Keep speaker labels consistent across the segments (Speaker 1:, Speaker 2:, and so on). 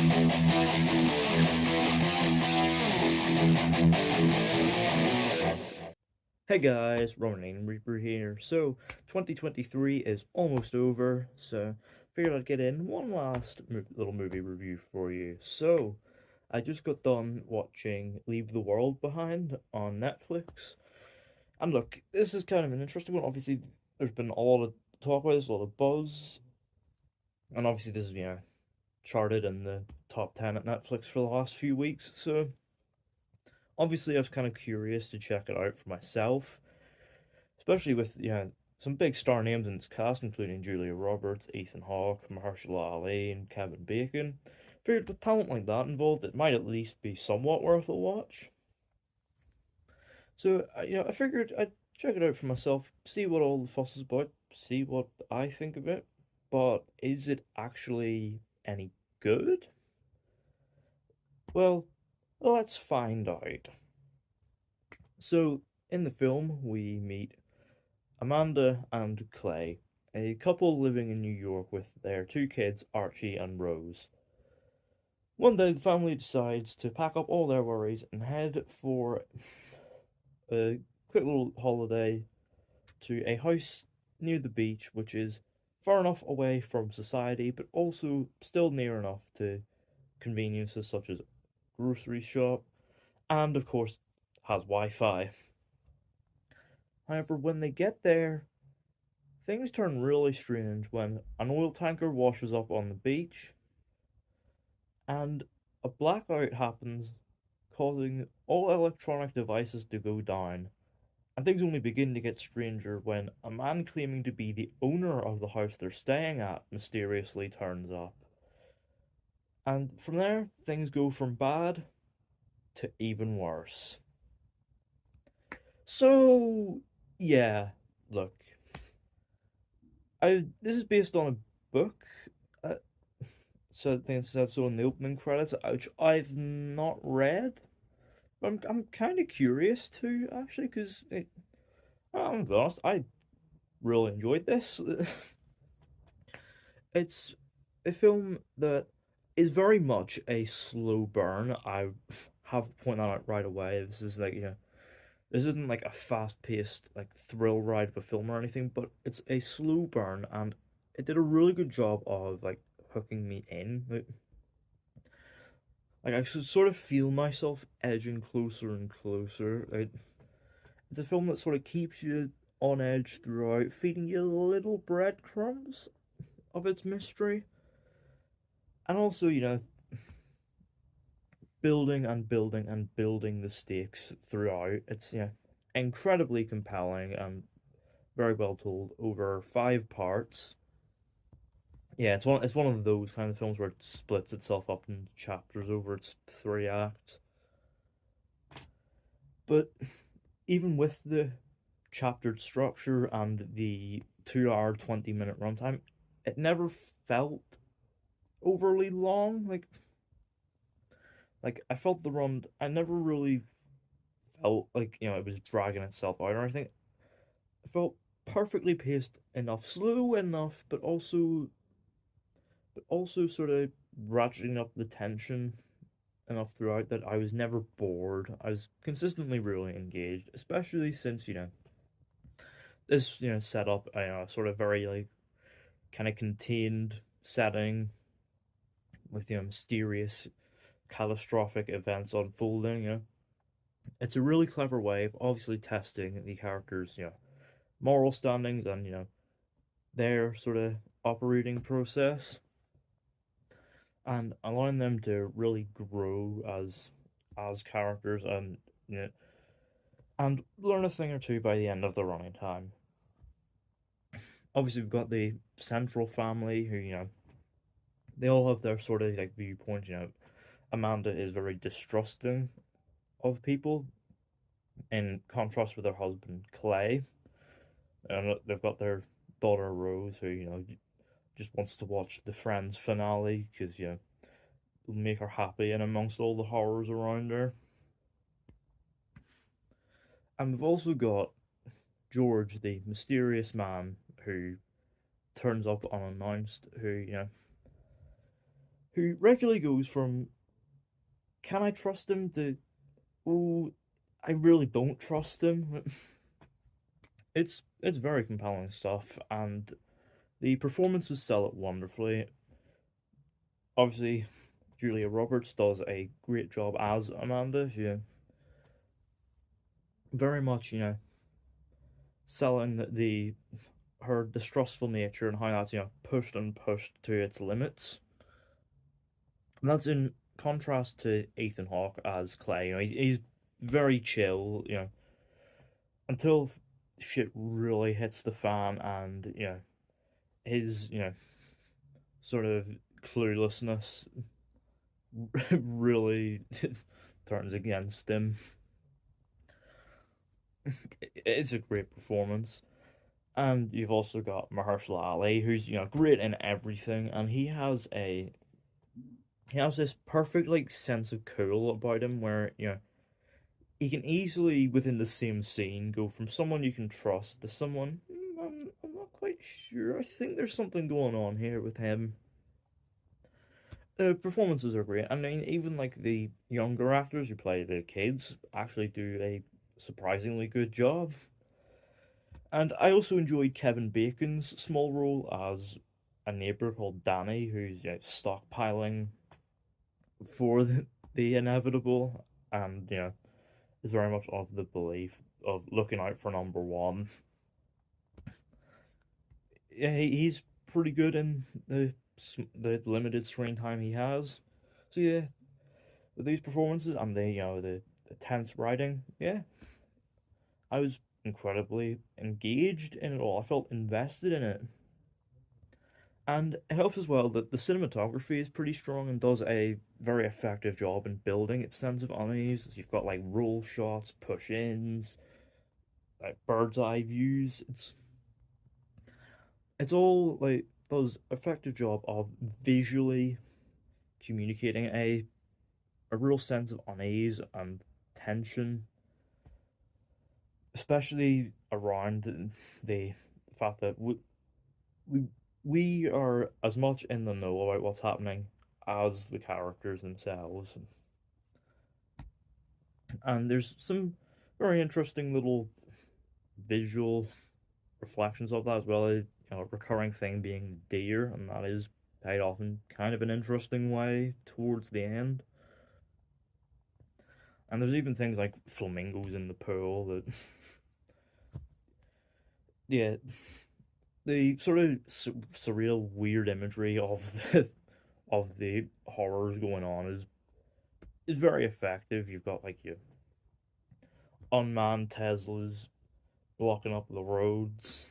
Speaker 1: Hey guys, Roman Reaper here. So, 2023 is almost over, so figured I'd get in one last little movie review for you. So, I just got done watching Leave the World Behind on Netflix. And look, this is kind of an interesting one. Obviously, there's been a lot of talk about this, a lot of buzz, and obviously this is, charted in the top 10 at Netflix for the last few weeks. So, obviously I was kind of curious to check it out for myself. Especially with some big star names in its cast, including Julia Roberts, Ethan Hawke, Mahershala Ali, and Kevin Bacon. Figured with talent like that involved, it might at least be somewhat worth a watch. So I figured I'd check it out for myself, see what all the fuss is about, see what I think of it. But is it actually any good? Well, let's find out. So in the film, we meet Amanda and Clay, a couple living in New York with their two kids, Archie and Rose. One day, the family decides to pack up all their worries and head for a quick little holiday to a house near the beach, which is far enough away from society, but also still near enough to conveniences such as grocery shop, and of course, has Wi Fi. However, when they get there, things turn really strange when an oil tanker washes up on the beach and a blackout happens, causing all electronic devices to go down. And things only begin to get stranger when a man claiming to be the owner of the house they're staying at mysteriously turns up. And from there, things go from bad to even worse. So, yeah, look, this is based on a book. Uh, so I think it said so in the opening credits, which I've not read. But I'm kind of curious too, actually, because I'm be honest, I really enjoyed this. It's a film that is very much a slow burn. I have to point that out right away. This is like, this isn't like a fast paced, like thrill ride of a film or anything, but it's a slow burn, and it did a really good job of like hooking me in. Like I should sort of feel myself edging closer and closer. It's a film that sort of keeps you on edge throughout, feeding you little breadcrumbs of its mystery, and also, building and building and building the stakes throughout. It's incredibly compelling and very well told over 5 parts. Yeah, it's one of those kind of films where it splits itself up into chapters over its 3 acts. But even with the chaptered structure and the 2 hour 20-minute runtime, it never felt overly long. Like I felt the run. I never really felt like it was dragging itself out or anything. It felt perfectly paced enough, slow enough, but also sort of ratcheting up the tension enough throughout that I was never bored. I was consistently really engaged, especially since this set up a sort of very like kind of contained setting with mysterious catastrophic events unfolding. It's a really clever way of obviously testing the characters moral standings and their sort of operating process, and allowing them to really grow as characters, and and learn a thing or two by the end of the running time. Obviously we've got the central family who they all have their sort of like viewpoints. Amanda is very distrusting of people, in contrast with her husband Clay, and they've got their daughter Rose, who just wants to watch the Friends finale because it'll make her happy and amongst all the horrors around her. And we've also got George, the mysterious man who turns up unannounced, who who regularly goes from "Can I trust him?" to "Oh, I really don't trust him." It's very compelling stuff, and the performances sell it wonderfully. Obviously, Julia Roberts does a great job as Amanda. She very much, selling the her distrustful nature and how that's pushed and pushed to its limits. And that's in contrast to Ethan Hawke as Clay. He's very chill, until shit really hits the fan, and his sort of cluelessness really turns against him. It's a great performance. And you've also got Mahershala Ali, who's great in everything, and he has this perfect like sense of cool about him, where he can easily within the same scene go from someone you can trust to someone I'm not quite sure. I think there's something going on here with him. The performances are great. I mean, even like the younger actors who play the kids actually do a surprisingly good job. And I also enjoyed Kevin Bacon's small role as a neighbor called Danny, who's stockpiling for the inevitable, and is very much of the belief of looking out for number one. Yeah, he's pretty good in the limited screen time he has. So yeah, with these performances and the tense writing, yeah, I was incredibly engaged in it all. I felt invested in it. And it helps as well that the cinematography is pretty strong and does a very effective job in building its sense of unease. So you've got like roll shots, push ins, like bird's eye views. It's all like does effective job of visually communicating a real sense of unease and tension, especially around the fact that we we are as much in the know about what's happening as the characters themselves. And there's some very interesting little visual reflections of that as well. A recurring thing being deer, and that is paid off in kind of an interesting way towards the end. And there's even things like flamingos in the pool that, yeah, the sort of surreal, weird imagery of the horrors going on is very effective. You've got like your unmanned Teslas blocking up the roads.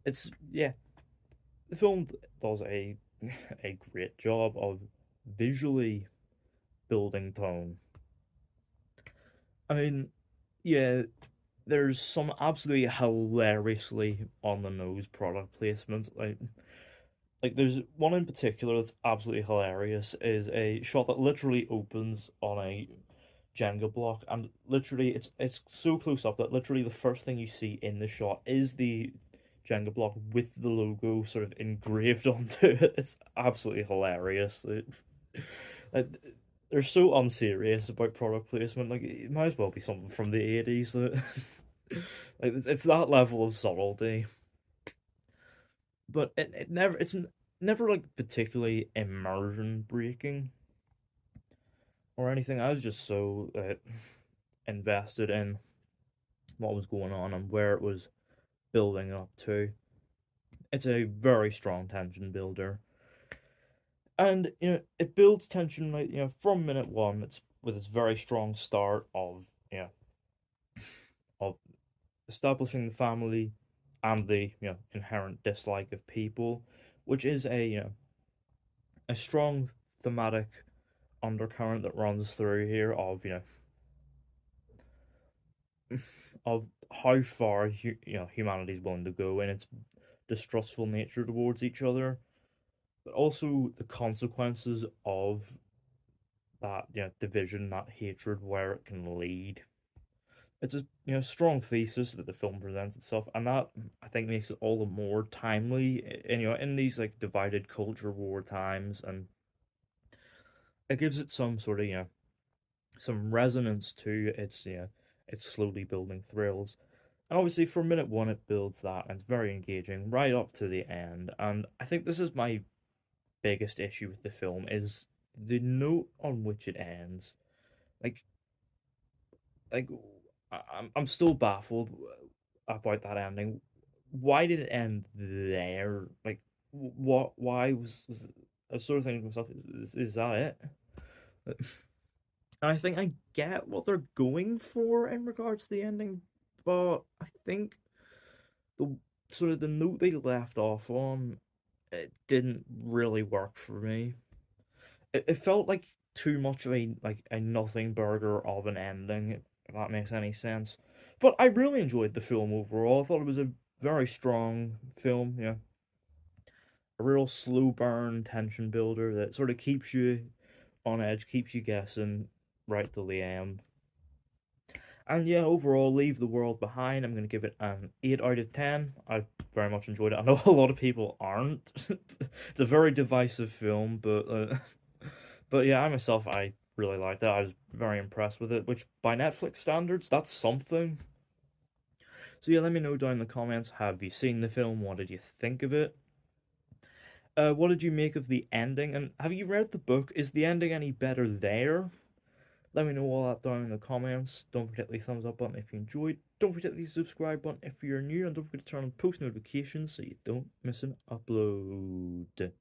Speaker 1: It's yeah, the film does a great job of visually building tone. I mean, yeah, there's some absolutely hilariously on the nose product placement. Like there's one in particular that's absolutely hilarious. Is a shot that literally opens on a Jenga block, and literally it's so close up that literally the first thing you see in the shot is the Jenga block with the logo sort of engraved onto it. It's absolutely hilarious. Like, they're so unserious about product placement. Like it might as well be something from the 80s. Like it's that level of subtlety, but it's never like particularly immersion breaking or anything. I was just so invested in what was going on and where it was building up to. It's a very strong tension builder, and it builds tension like from minute one. It's with its very strong start of of establishing the family and the inherent dislike of people, which is a strong thematic undercurrent that runs through here of of how far humanity is willing to go in its distrustful nature towards each other, but also the consequences of that division, that hatred, where it can lead. It's a strong thesis that the film presents itself, and that I think makes it all the more timely. And in these like divided culture war times, and it gives it some sort of some resonance to its slowly building thrills. And obviously, from minute one, it builds that, and it's very engaging right up to the end. And I think this is my biggest issue with the film is the note on which it ends. Like, like I'm still baffled about that ending. Why did it end there? Like, what? Why was I was sort of thinking to myself, is that it? And I think I get what they're going for in regards to the ending, but I think the sort of the note they left off on, it didn't really work for me. It felt like too much of a nothing burger of an ending, if that makes any sense. But I really enjoyed the film overall. I thought it was a very strong film, a real slow burn tension builder that sort of keeps you on edge, keeps you guessing right till the end. And yeah, overall, Leave the World Behind, I'm going to give it an 8 out of 10. I very much enjoyed it. I know a lot of people aren't. It's a very divisive film, but yeah, I myself, I really liked it. I was very impressed with it, which by Netflix standards, that's something. So yeah, let me know down in the comments, have you seen the film? What did you think of it? What did you make of the ending? And have you read the book? Is the ending any better there? Let me know all that down in the comments. Don't forget the thumbs up button if you enjoyed. Don't forget the subscribe button if you're new. And don't forget to turn on post notifications so you don't miss an upload.